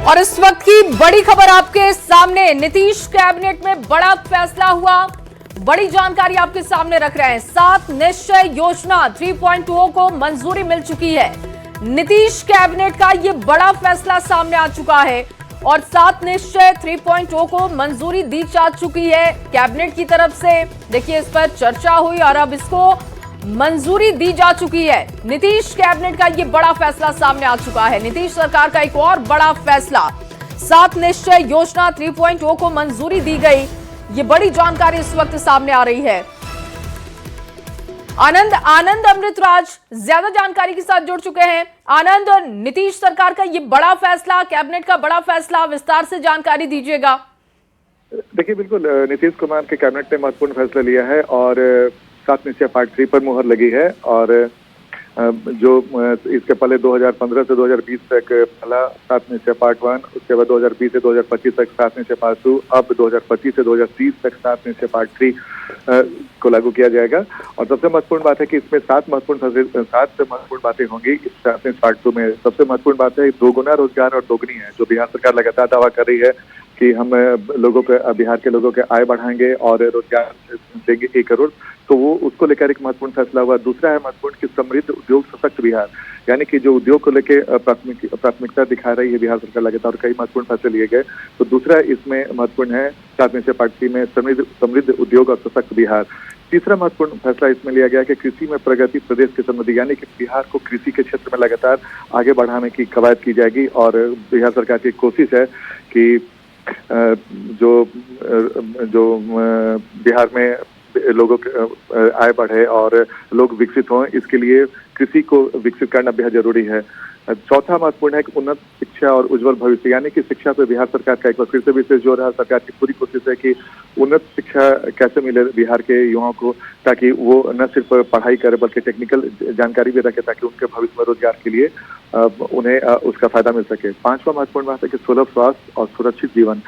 और इस वक्त की बड़ी खबर आपके सामने, नीतीश कैबिनेट में बड़ा फैसला हुआ। बड़ी जानकारी आपके सामने रख रहे हैं। 7 निश्चय योजना 3.0 को मंजूरी मिल चुकी है। नीतीश कैबिनेट का ये बड़ा फैसला सामने आ चुका है और 7 निश्चय 3.0 को मंजूरी दी जा चुकी है कैबिनेट की तरफ से। देखिए, इस पर चर्चा हुई और अब इसको मंजूरी दी जा चुकी है। नीतीश कैबिनेट का ये बड़ा फैसला सामने आ चुका है। नीतीश सरकार का एक और बड़ा फैसला, 7 निश्चय योजना 3.0 को मंजूरी दी गई। ये बड़ी जानकारी इस वक्त सामने आ रही है। आनंद अमृतराज ज्यादा जानकारी के साथ जुड़ चुके हैं। आनंद, नीतीश सरकार का ये बड़ा फैसला, कैबिनेट का बड़ा फैसला, विस्तार से जानकारी दीजिएगा। देखिए, बिल्कुल नीतीश कुमार के कैबिनेट ने महत्वपूर्ण फैसला लिया है और 7 निश्चय पार्ट 3 पर मुहर लगी है। और जो इसके पहले 2015 से 2020 तक पहला 7 निश्चय पार्ट 1, उसके बाद 2020 से 2025 तक 7 निश्चय पार्ट 2, अब 2025 से 2030 तक 7 निश्चय पार्ट 3 को लागू किया जाएगा। और सबसे महत्वपूर्ण बात है कि इसमें 7 महत्वपूर्ण बातें होंगी इस 7 निश्चय पार्ट 2 में। सबसे महत्वपूर्ण बात है दोगुना रोजगार और दोगुनी है, जो बिहार सरकार लगातार दावा कर रही है कि हम बिहार के लोगों के आय बढ़ाएंगे और रोजगार देंगे 1 करोड़। तो वो उसको लेकर एक महत्वपूर्ण फैसला हुआ। दूसरा है महत्वपूर्ण कि समृद्ध उद्योग सशक्त बिहार, यानी कि जो उद्योग को लेके प्राथमिकता दिखा रही है बिहार सरकार लगातार, और कई महत्वपूर्ण फैसले लिए गए। तो दूसरा इसमें महत्वपूर्ण है 7 निश्चय पार्ट 3 में समृद्ध उद्योग और सशक्त बिहार। तीसरा महत्वपूर्ण फैसला इसमें लिया गया कि कृषि में प्रगति प्रदेश की समृद्धि, यानी कि बिहार को कृषि के क्षेत्र में लगातार आगे बढ़ाने की कवायद की जाएगी। और बिहार सरकार की कोशिश है कि जो बिहार में लोगों के आय बढ़े और लोग विकसित हों, इसके लिए कृषि को विकसित करना बेहद जरूरी है। चौथा महत्वपूर्ण है कि उन्नत शिक्षा और उज्जवल भविष्य, यानी कि शिक्षा पे बिहार सरकार का एक बार फिर से विशेष जोर है। सरकार की पूरी कोशिश है कि उन्नत शिक्षा कैसे मिले बिहार के युवाओं को, ताकि वो न सिर्फ पढ़ाई करे बल्कि टेक्निकल जानकारी भी रखे, ताकि उनके भविष्य में रोजगार के लिए उन्हें उसका फायदा मिल सके। 5वां महत्वपूर्ण बात है कि सुलभ स्वास्थ्य और सुरक्षित जीवन।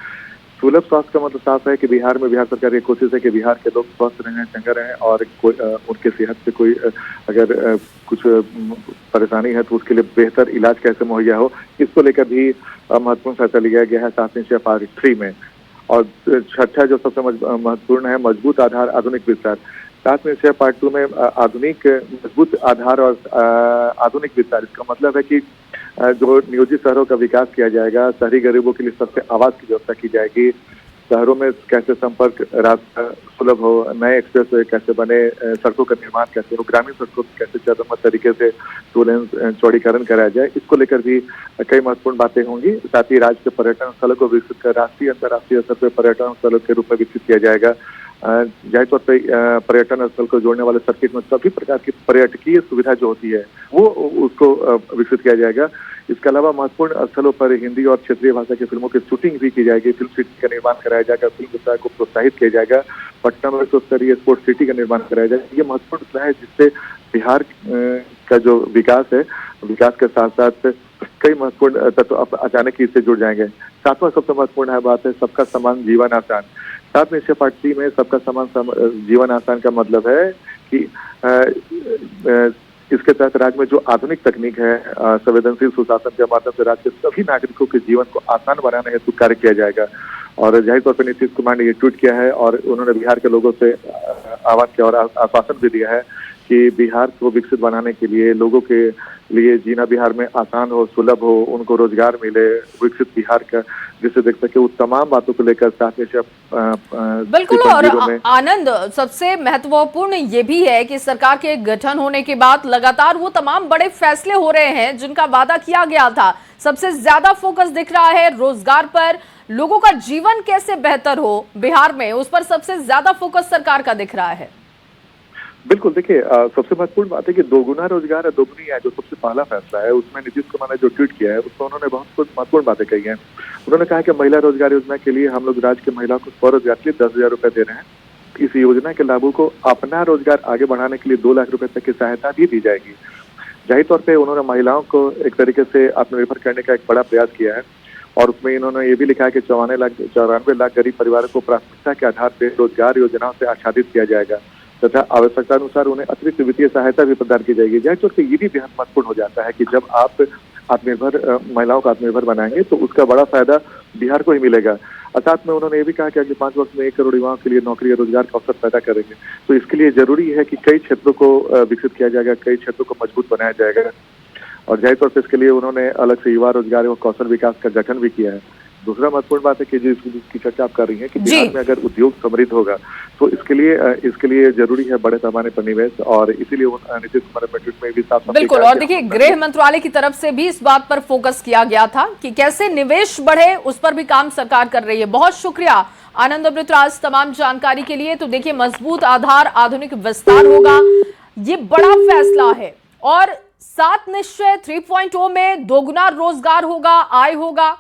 सुलभ स्वास्थ्य का मतलब साफ है कि बिहार सरकार की कोशिश है कि बिहार के लोग स्वस्थ रहें, चंगा रहें और उनके सेहत से कोई अगर कुछ परेशानी है तो उसके लिए बेहतर इलाज कैसे मुहैया हो, इसको लेकर भी महत्वपूर्ण फैसला लिया गया है 7 निश्चय पार्ट 3 में। और छठा जो सबसे महत्वपूर्ण है, मजबूत आधार आधुनिक विस्तार। 7 निश्चय पार्ट 2 में मजबूत आधार और आधुनिक विस्तार, इसका मतलब है कि जो नियोजित शहरों का विकास किया जाएगा, शहरी गरीबों के लिए सबसे आवास की व्यवस्था की जाएगी, शहरों में कैसे संपर्क रास्ता सुलभ हो, नए एक्सप्रेस कैसे बने, सड़कों का निर्माण कैसे हो, ग्रामीण सड़कों को कैसे चरणबद्ध तरीके से 2 लेन चौड़ीकरण कराया जाए, इसको लेकर भी कई महत्वपूर्ण बातें होंगी। साथ ही राज्य के पर्यटन स्थलों को विकसित कर राष्ट्रीय अंतर्राष्ट्रीय स्तर पर पर्यटन स्थलों के रूप में विकसित किया जाएगा। जाहिर तौर पर पर्यटन स्थल को जोड़ने वाले सर्किट में सभी प्रकार की पर्यटकीय सुविधा जो होती है वो उसको विकसित किया जाएगा। इसके अलावा महत्वपूर्ण स्थलों पर हिंदी और क्षेत्रीय भाषा की फिल्मों की शूटिंग भी की जाएगी, फिल्म सिटी का निर्माण कराया जाएगा, फिल्म व्यवसाय को प्रोत्साहित किया जाएगा, पटना में उच्च स्तरीय स्पोर्ट्स सिटी का निर्माण कराया जाएगा। ये महत्वपूर्ण फैसला है जिससे बिहार का जो विकास है, विकास के साथ साथ कई महत्वपूर्ण तत्व अचानक ही इससे जुड़ जाएंगे। 7वां सबसे महत्वपूर्ण बात है सबका समान जीवन आसान। 7 निश्चय पार्ट 3 में सबका समान जीवन आसान का मतलब है कि इसके तहत राज्य में जो आधुनिक तकनीक है, संवेदनशील सुशासन के माध्यम से राज्य के सभी नागरिकों के जीवन को आसान बनाने हेतु कार्य किया जाएगा। और जाहिर तौर पर नीतीश कुमार ने ये ट्वीट किया है और उन्होंने बिहार के लोगों से आह्वान किया और आश्वासन भी दिया है कि बिहार को विकसित बनाने के लिए, लोगों के लिए जीना बिहार में आसान हो, सुलभ हो, उनको रोजगार मिले, विकसित बिहार का जिसे देख सके, उस तमाम बातों को लेकर 7 निश्चय बिल्कुल। और आनंद, सबसे महत्वपूर्ण ये भी है कि सरकार के गठन होने के बाद लगातार वो तमाम बड़े फैसले हो रहे हैं जिनका वादा किया गया था। सबसे ज्यादा फोकस दिख रहा है रोजगार पर, लोगों का जीवन कैसे बेहतर हो बिहार में, उस पर सबसे ज्यादा फोकस सरकार का दिख रहा है। बिल्कुल, देखिए सबसे महत्वपूर्ण बात है कि दोगुना रोजगार है दोगुनी है, जो सबसे पहला फैसला है उसमें नीतीश कुमार ने जो ट्वीट किया है उसमें उन्होंने बहुत कुछ महत्वपूर्ण बातें कही हैं। उन्होंने कहा कि महिला रोजगार योजना के लिए हम लोग राज्य की महिलाओं को स्वरोजगार के लिए 10,000 रुपए दे रहे हैं। इस योजना के लाभों को अपना रोजगार आगे बढ़ाने के लिए 2 लाख रुपए तक की सहायता भी दी जाएगी। जाहिर तौर पर उन्होंने महिलाओं को एक तरीके से आत्मनिर्भर करने का एक बड़ा प्रयास किया है और उसमें इन्होंने ये भी लिखा है कि 94 लाख गरीब परिवारों को प्राथमिकता के आधार पर रोजगार योजनाओं से आच्छादित किया जाएगा तथा आवश्यकता अनुसार उन्हें अतिरिक्त वित्तीय सहायता भी प्रदान की जाएगी। जाहिर तौर पर ये भी बेहद महत्वपूर्ण हो जाता है कि जब आप आत्मनिर्भर महिलाओं को आत्मनिर्भर बनाएंगे तो उसका बड़ा फायदा बिहार को ही मिलेगा। और साथ में उन्होंने ये भी कहा कि अगले 5 वर्ष में 1 करोड़ युवाओं के लिए नौकरी और रोजगार का अवसर पैदा करेंगे। तो इसके लिए जरूरी है कि कई क्षेत्रों को विकसित किया जाएगा, कई क्षेत्रों को मजबूत बनाया जाएगा। और जाहिर तौर पर इसके लिए उन्होंने अलग से युवा रोजगार एवं कौशल विकास का गठन भी किया है। दूसरा महत्वपूर्ण बात है कि जिसकी चर्चा आप कर रही हैं कि बिहार में अगर उद्योग समृद्ध होगा तो इसके लिए जरूरी है बड़े पैमाने पर निवेश, और इसीलिए नीतीश कुमार ने में भी साफ बिल्कुल। और देखिए, गृह मंत्रालय की तरफ से भी इस बात पर फोकस किया गया था कि कैसे निवेश बढ़े, उस पर भी काम सरकार कर रही है। बहुत शुक्रिया आनंद अमृतराज तमाम जानकारी के लिए। तो देखिए, मजबूत आधार, आधुनिक विस्तार होगा, ये बड़ा फैसला है। और 7 निश्चय 3.0 में दोगुना रोजगार होगा, आय होगा,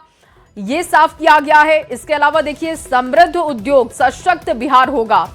ये साफ किया गया है। इसके अलावा देखिए, समृद्ध उद्योग, सशक्त बिहार होगा।